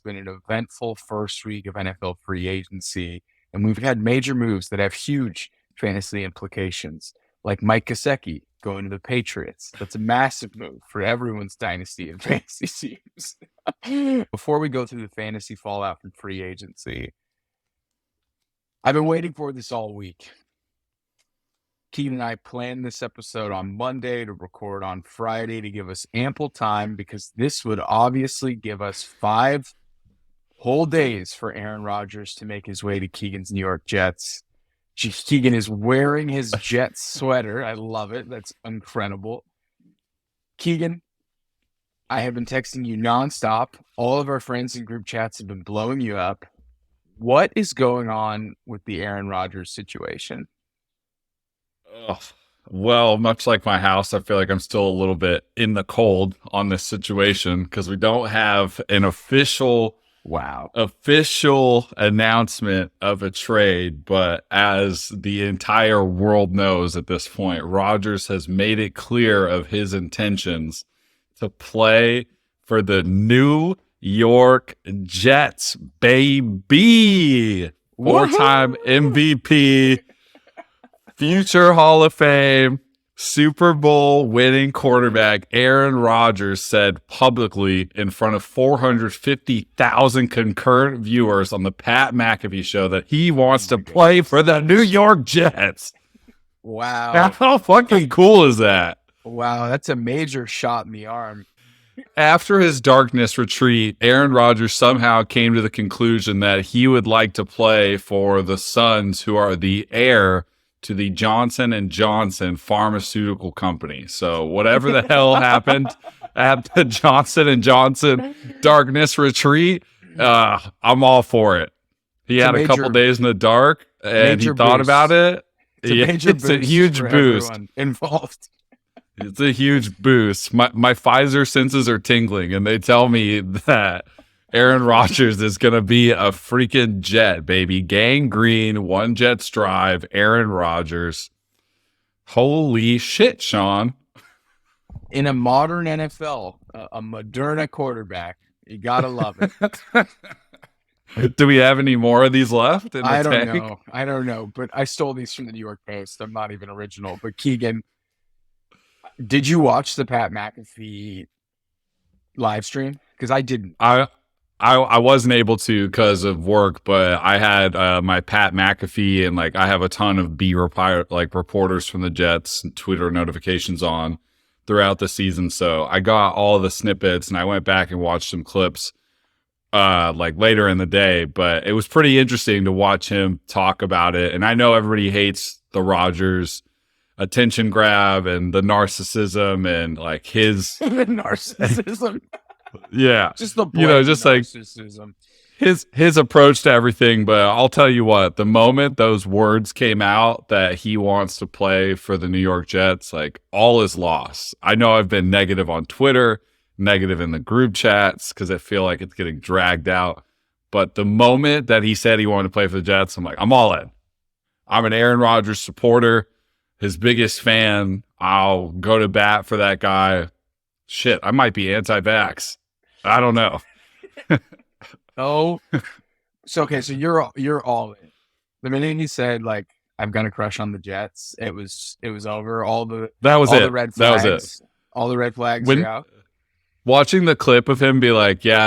been an eventful first week of NFL free agency, and we've had major moves that have huge fantasy implications, like Mike Gesicki going to the Patriots. That's a massive move for everyone's dynasty and fantasy teams. Before we go through the fantasy fallout from free agency, I've been waiting for this all week. Keegan and I planned this episode on Monday to record on Friday to give us ample time, because this would obviously give us 5 whole days for Aaron Rodgers to make his way to Keegan's New York Jets. Keegan is wearing his Jets sweater. I love it. That's incredible. Keegan, I have been texting you nonstop. All of our friends in group chats have been blowing you up. What is going on with the Aaron Rodgers situation? Well, much like my house, I feel like I'm still a little bit in the cold on this situation because we don't have an official announcement of a trade. But as the entire world knows at this point, Rodgers has made it clear of his intentions to play for the New York Jets, baby. 4-time MVP, future Hall of Fame, Super Bowl winning quarterback Aaron Rodgers said publicly in front of 450,000 concurrent viewers on the Pat MacAfee show that he wants to play for the New York Jets. Wow. How fucking cool is that? Wow, that's a major shot in the arm. After his darkness retreat, Aaron Rodgers somehow came to the conclusion that he would like to play for the Suns, who are the heir to the Johnson & Johnson pharmaceutical company. So whatever the hell happened at the Johnson & Johnson darkness retreat, I'm all for it. He had a couple days in the dark and he thought about it. It's a huge boost involved. It's a huge boost. My Pfizer senses are tingling, and they tell me that Aaron Rodgers is going to be a freaking Jet, baby. Gangrene, one Jets drive, Aaron Rodgers. Holy shit, Shaun. In a modern NFL, a Moderna quarterback, you got to love it. Do we have any more of these left? I don't know, but I stole these from the New York Post. I'm not even original. But Keegan, did you watch the Pat McAfee live stream? Because I didn't. I wasn't able to because of work, but I had my Pat McAfee and I have a ton of reporters from the Jets and Twitter notifications on throughout the season. So I got all the snippets and I went back and watched some clips later in the day. But it was pretty interesting to watch him talk about it. And I know everybody hates the Rodgers attention grab and the narcissism and his the narcissism. Yeah, just the narcissism. His approach to everything. But I'll tell you what, the moment those words came out that he wants to play for the New York Jets, all is lost. I know I've been negative on Twitter, negative in the group chats because I feel like it's getting dragged out. But the moment that he said he wanted to play for the Jets, I'm like, I'm all in. I'm an Aaron Rodgers supporter, his biggest fan. I'll go to bat for that guy. Shit, I might be anti-vax. I don't know. So you're all in. The minute he said I'm gonna crush on the Jets, it was over. The red flags. That was it. All the red flags are out. Watching the clip of him be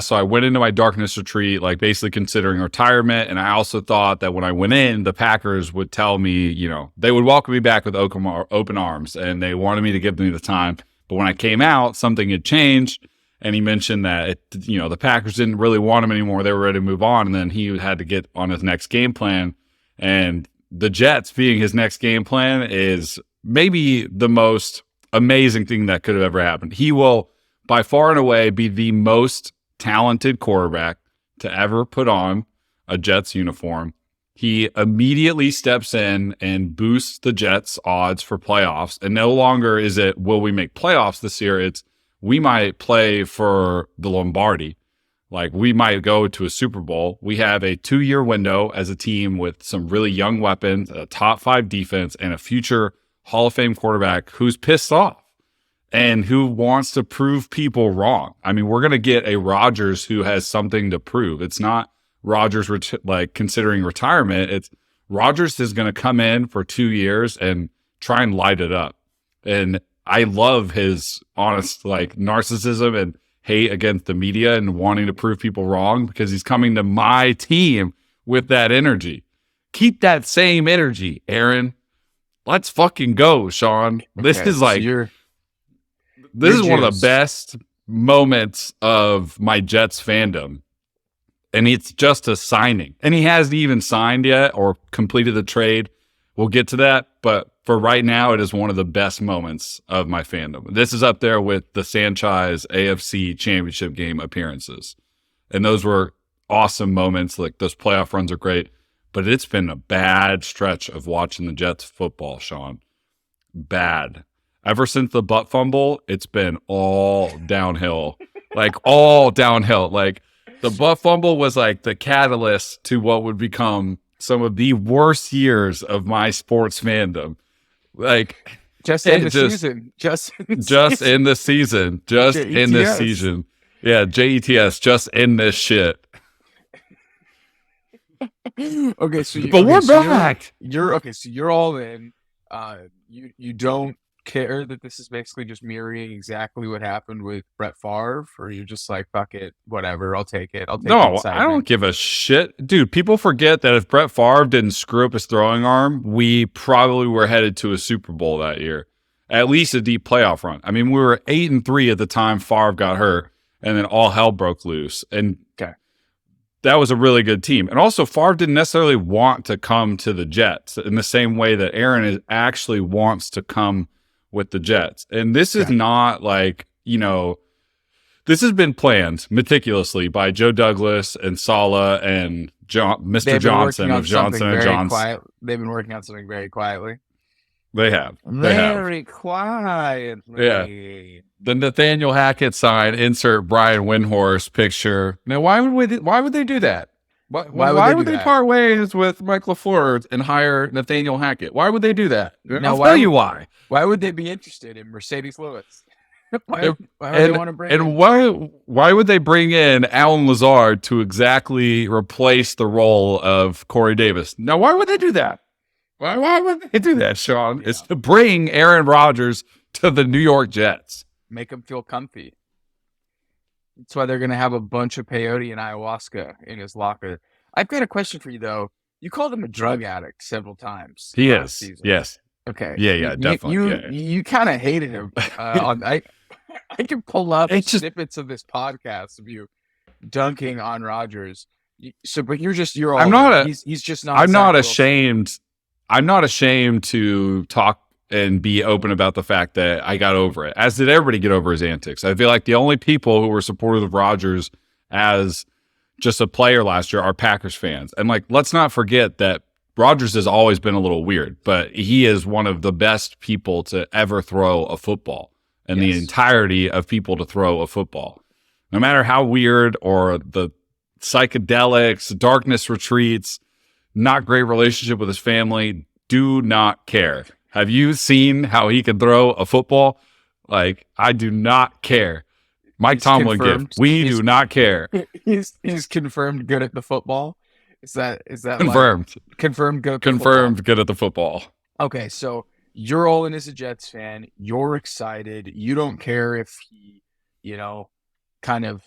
so I went into my darkness retreat, basically considering retirement. And I also thought that when I went in, the Packers would tell me, they would welcome me back with open arms and they wanted me to give me the time. But when I came out, something had changed. And he mentioned that, the Packers didn't really want him anymore. They were ready to move on. And then he had to get on his next game plan. And the Jets being his next game plan is maybe the most amazing thing that could have ever happened. He will, by far and away, be the most talented quarterback to ever put on a Jets uniform. He immediately steps in and boosts the Jets' odds for playoffs. And no longer is it, will we make playoffs this year? It's, we might play for the Lombardi. We might go to a Super Bowl. We have a 2-year window as a team with some really young weapons, a top 5 defense, and a future Hall of Fame quarterback who's pissed off. and who wants to prove people wrong. I mean, we're going to get a Rodgers who has something to prove. It's not Rodgers considering retirement. It's Rodgers is going to come in for 2 years and try and light it up. And I love his honest narcissism and hate against the media and wanting to prove people wrong, because he's coming to my team with that energy. Keep that same energy, Aaron. Let's fucking go, Shaun. This is this is one of the best moments of my Jets fandom. And it's just a signing. And he hasn't even signed yet or completed the trade. We'll get to that. But for right now, it is one of the best moments of my fandom. This is up there with the Sanchez AFC Championship game appearances. And those were awesome moments. Like, those playoff runs are great. But it's been a bad stretch of watching the Jets football, Shaun. Bad. Ever since the butt fumble, it's been all downhill. All downhill. The butt fumble was the catalyst to what would become some of the worst years of my sports fandom. Just in the season. Just in the season. Just in this season. Yeah, JETS, just in this shit. Okay, so we're back. So you're all in. You don't care that this is basically just mirroring exactly what happened with Brett Favre, or you're just like, fuck it, whatever, I'll take it. No, I don't give a shit. Dude, people forget that if Brett Favre didn't screw up his throwing arm, we probably were headed to a Super Bowl that year. At least a deep playoff run. I mean, we were 8-3 at the time Favre got hurt, and then all hell broke loose. And that was a really good team. And also, Favre didn't necessarily want to come to the Jets in the same way that Aaron actually wants to come with the Jets. And this is not this has been planned meticulously by Joe Douglas and Saleh and Mr. Johnson of Johnson & Johnson. They've been working on something very quietly. They have. Very quietly. Yeah. The Nathaniel Hackett sign, insert Brian Windhorst picture. Now, why would they do that? Why would they part ways with Mike LaFleur and hire Nathaniel Hackett? Why would they do that? I'll tell you why. Why would they be interested in Mercedes Lewis? Why would they want to bring in? Why would they bring in Alan Lazard to exactly replace the role of Corey Davis? Now, why would they do that? Why would they do that, Shaun? Yeah. It's to bring Aaron Rodgers to the New York Jets. Make him feel comfy. That's why they're going to have a bunch of peyote and ayahuasca in his locker. I've got a question for you, though. You called him a drug addict several times. He is. Yes. Okay. Yeah, definitely. You kind of hated him. I can pull up snippets of this podcast of you dunking on Rodgers. But you're all. I'm not. He's just not. I'm not ashamed. I'm not ashamed to talk and be open about the fact that I got over it, as did everybody get over his antics. I feel like the only people who were supportive of Rodgers as just a player last year are Packers fans. And let's not forget that Rodgers has always been a little weird, but he is one of the best people to ever throw a football, and the entirety of people to throw a football. No matter how weird or the psychedelics, darkness retreats, not great relationship with his family, do not care. Have you seen how he can throw a football? I do not care. Mike Tomlin gift. We do not care. He's confirmed good at the football. Is that confirmed? Confirmed good. Confirmed good at the football. Okay, so you're all in as a Jets fan. You're excited. You don't care if he, kind of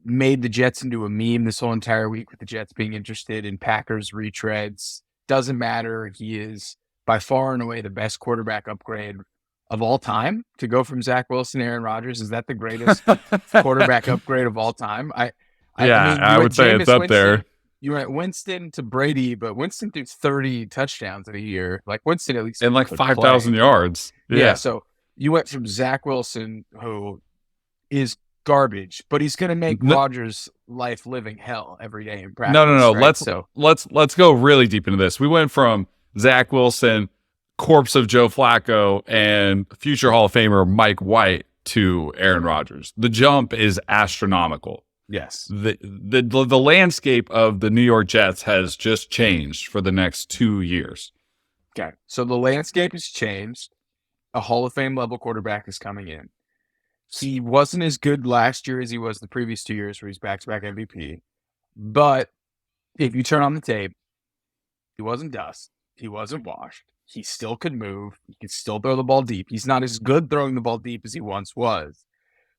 made the Jets into a meme this whole entire week with the Jets being interested in Packers retreads. Doesn't matter. He is by far and away the best quarterback upgrade of all time. To go from Zach Wilson to Aaron Rodgers, is that the greatest quarterback upgrade of all time? I would say it's up there. You went Winston to Brady, but Winston threw 30 touchdowns in a year. Winston at least and 5,000 yards. Yeah. So you went from Zach Wilson, who is garbage, but he's going to make Rodgers' life living hell every day in practice. No. Right? Let's go really deep into this. We went from Zach Wilson, corpse of Joe Flacco, and future Hall of Famer Mike White to Aaron Rodgers. The jump is astronomical. Yes. The landscape of the New York Jets has just changed for the next 2 years. Okay. So the landscape has changed. A Hall of Fame level quarterback is coming in. He wasn't as good last year as he was the previous 2 years where he's back-to-back MVP. But if you turn on the tape, he wasn't dust. He wasn't washed. He still could move. He could still throw the ball deep. He's not as good throwing the ball deep as he once was.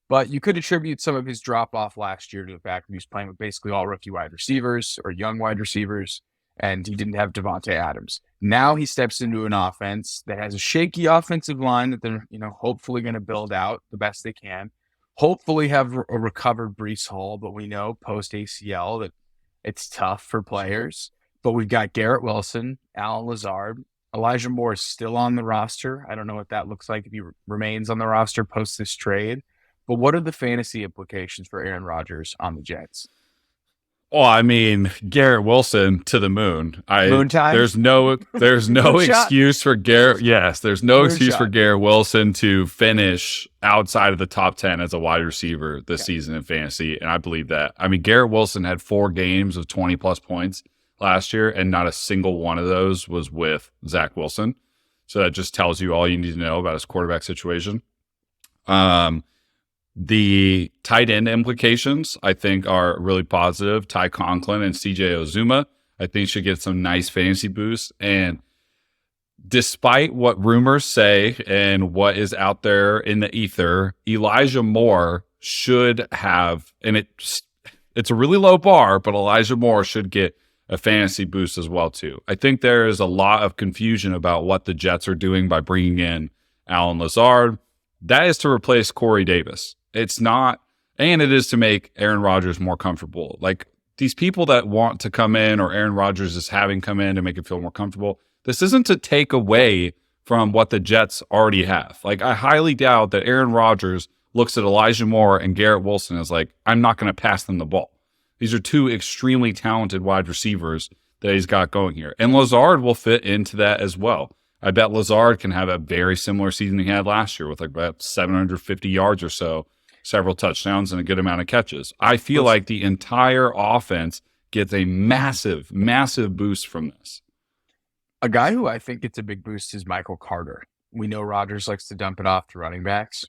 But you could attribute some of his drop-off last year to the fact that he was playing with basically all rookie wide receivers or young wide receivers, and he didn't have Devontae Adams. Now he steps into an offense that has a shaky offensive line that they're, hopefully going to build out the best they can. Hopefully have a recovered Breece Hall, but we know post-ACL that it's tough for players. But we've got Garrett Wilson, Alan Lazard. Elijah Moore is still on the roster. I don't know what that looks like if he remains on the roster post this trade. But what are the fantasy implications for Aaron Rodgers on the Jets? Well, I mean, Garrett Wilson to the moon. Moon time? There's no excuse for Garrett. Yes, there's no Moon excuse shot. for Garrett Wilson to finish outside of the top 10 as a wide receiver this season in fantasy. And I believe that. I mean, Garrett Wilson had 4 games of 20 plus points last year, and not a single one of those was with Zach Wilson. So that just tells you all you need to know about his quarterback situation. The tight end implications, I think, are really positive. Ty Conklin and CJ Uzomah, I think, should get some nice fantasy boosts. And despite what rumors say and what is out there in the ether, Elijah Moore should have, and it's a really low bar, but Elijah Moore should get a fantasy boost as well, too. I think there is a lot of confusion about what the Jets are doing by bringing in Alan Lazard. That is to replace Corey Davis. It's not, and it is to make Aaron Rodgers more comfortable. Like, these people that want to come in, or Aaron Rodgers is having come in to make it feel more comfortable, this isn't to take away from what the Jets already have. Like, I highly doubt that Aaron Rodgers looks at Elijah Moore and Garrett Wilson as like, I'm not going to pass them the ball. These are 2 extremely talented wide receivers that he's got going here. And Lazard will fit into that as well. I bet Lazard can have a very similar season he had last year with like about 750 yards or so, several touchdowns, and a good amount of catches. I feel like the entire offense gets a massive, massive boost from this. A guy who I think gets a big boost is Michael Carter. We know Rodgers likes to dump it off to running backs.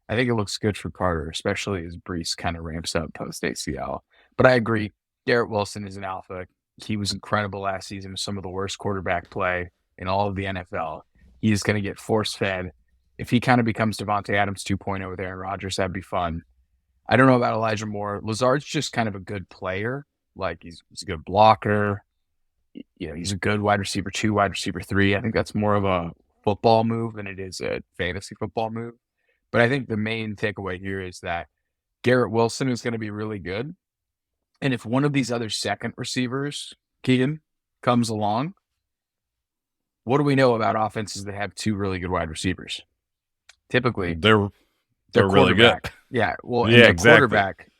I think it looks good for Carter, especially as Breece kind of ramps up post-ACL. But I agree, Garrett Wilson is an alpha. He was incredible last season with some of the worst quarterback play in all of the NFL. He is going to get force-fed. If he kind of becomes Devontae Adams 2.0 with Aaron Rodgers, that'd be fun. I don't know about Elijah Moore. Lazard's just kind of a good player. Like, he's a good blocker. He's a good wide receiver 2, wide receiver 3. I think that's more of a football move than it is a fantasy football move. But I think the main takeaway here is that Garrett Wilson is going to be really good. And if one of these other second receivers, Keegan, comes along, what do we know about offenses that have 2 really good wide receivers? Typically, they're really good. Yeah, well, yeah, exactly.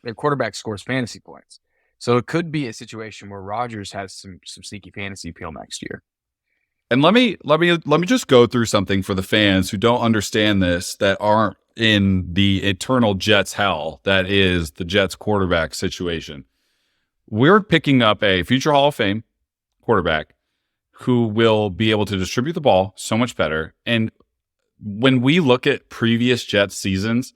Their quarterback scores fantasy points. So it could be a situation where Rodgers has some sneaky fantasy appeal next year. And let me just go through something for the fans who don't understand this, that aren't in the eternal Jets hell that is the Jets quarterback situation. We're picking up a future Hall of Fame quarterback who will be able to distribute the ball so much better. And when we look at previous Jets seasons,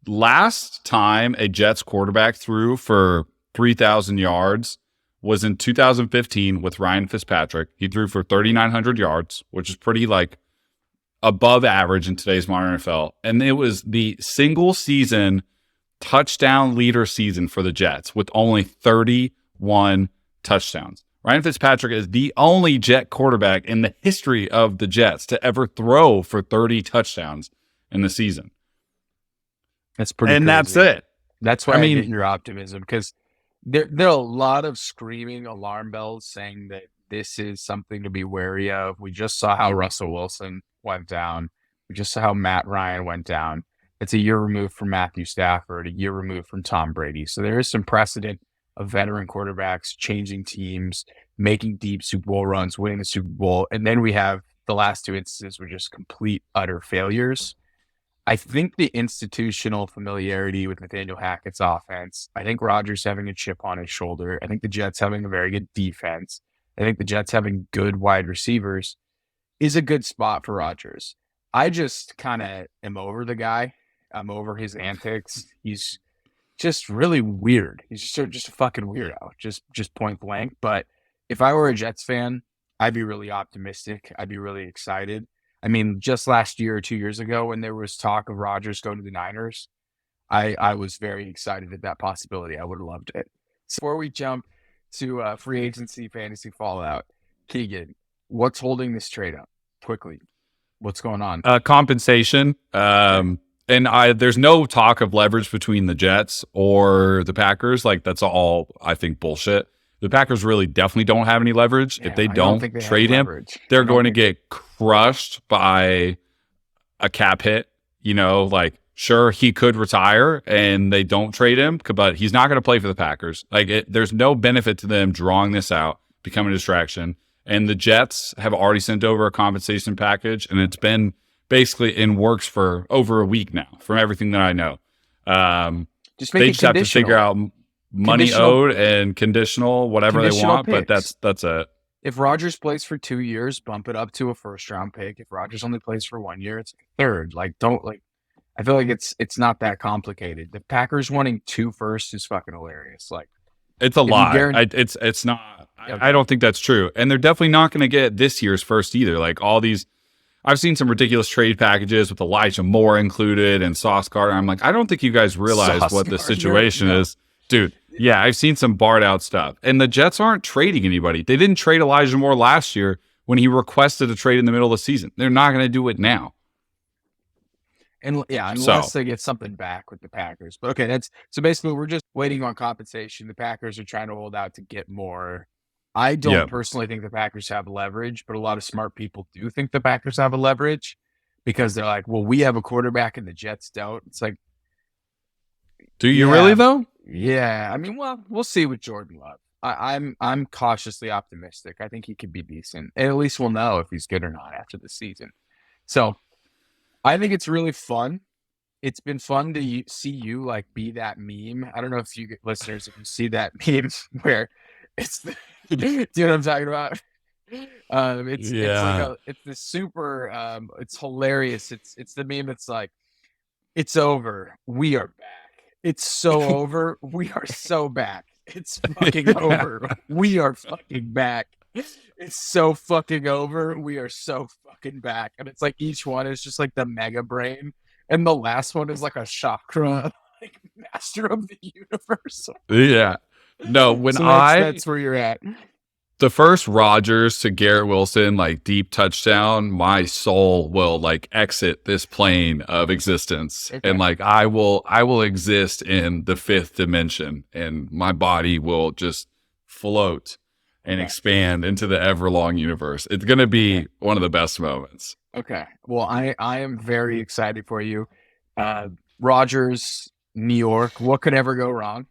last time a Jets quarterback threw for 3,000 yards was in 2015 with Ryan Fitzpatrick. He threw for 3,900 yards, which is pretty like above average in today's modern NFL. And it was the single season touchdown leader season for the Jets with only 31 touchdowns. Ryan Fitzpatrick is the only Jet quarterback in the history of the Jets to ever throw for 30 touchdowns in the season. That's pretty and crazy. That's it. That's why I get your optimism, because there are a lot of screaming alarm bells saying that this is something to be wary of. We just saw how Russell Wilson went down. We just saw how Matt Ryan went down. It's a year removed from Matthew Stafford, a year removed from Tom Brady. So there is some precedent of veteran quarterbacks changing teams, making deep Super Bowl runs, winning the Super Bowl. And then we have the last 2 instances were just complete, utter failures. I think the institutional familiarity with Nathaniel Hackett's offense, I think Rodgers having a chip on his shoulder, I think the Jets having a very good defense, I think the Jets having good wide receivers is a good spot for Rodgers. I just kind of am over the guy. I'm over his antics. He's just really weird. He's just a fucking weirdo, just point blank. But if I were a Jets fan, I'd be really optimistic. I'd be really excited. I mean, just last year or 2 years ago, when there was talk of Rodgers going to the Niners, I was very excited at that possibility. I would have loved it. So before we jump to free agency fantasy fallout, Keegan, what's holding this trade up? Quickly, what's going on? Compensation. There's no talk of leverage between the Jets or the Packers. Like, that's all, I think, bullshit. The Packers really definitely don't have any leverage. Yeah, if they I don't think they have trade him, leverage. they're going to get crushed by a cap hit. You know, like, sure, he could retire and they don't trade him, but he's not going to play for the Packers. Like, there's no benefit to them drawing this out, becoming a distraction. And the Jets have already sent over a compensation package, and it's been basically in works for over a week now, from everything that I know. They just have to figure out money owed and conditional, whatever they want, picks. But that's it. If Rodgers plays for 2 years, bump it up to a first-round pick. If Rodgers only plays for 1 year, it's a third. Like, I feel like it's not that complicated. The Packers wanting 2 firsts is fucking hilarious. Like, it's a lot. It's not. Okay. I don't think that's true, and they're definitely not going to get this year's first either. Like, all these, I've seen some ridiculous trade packages with Elijah Moore included and Sauce Gardner. I'm like, I don't think you guys realize what the situation is, dude. Yeah, I've seen some barred out stuff, and the Jets aren't trading anybody. They didn't trade Elijah Moore last year when he requested a trade in the middle of the season. They're not going to do it now. And yeah, unless they get something back with the Packers. But okay, so basically we're just waiting on compensation. The Packers are trying to hold out to get more. I don't personally think the Packers have leverage, but a lot of smart people do think the Packers have a leverage because they're like, well, we have a quarterback and the Jets don't. It's like, do you really though? Yeah. I mean, well, we'll see with Jordan Love. I'm cautiously optimistic. I think he could be decent. And at least we'll know if he's good or not after the season. So I think it's really fun. It's been fun to see you like be that meme. I don't know if you listeners, if you see that meme where it's the, do you know what I'm talking about? It's the super it's hilarious. It's the meme that's like, it's over. We are back. It's so over. We are so back. It's fucking over. We are fucking back. It's so fucking over. We are so fucking back. And it's like each one is just like the mega brain. And the last one is like a chakra, like master of the universe. Yeah. No, when so that's where you're at. The first Rodgers to Garrett Wilson, like deep touchdown, my soul will like exit this plane of existence. Okay. And like I will exist in the 5th dimension and my body will just float and expand into the everlong universe. It's going to be one of the best moments. Okay. Well, I am very excited for you. Rodgers, New York, what could ever go wrong?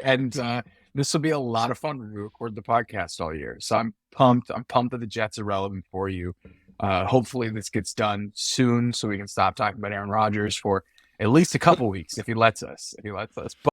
And this will be a lot of fun when we record the podcast all year. So I'm pumped. I'm pumped that the Jets are relevant for you. Hopefully this gets done soon so we can stop talking about Aaron Rodgers for at least a couple weeks if he lets us. But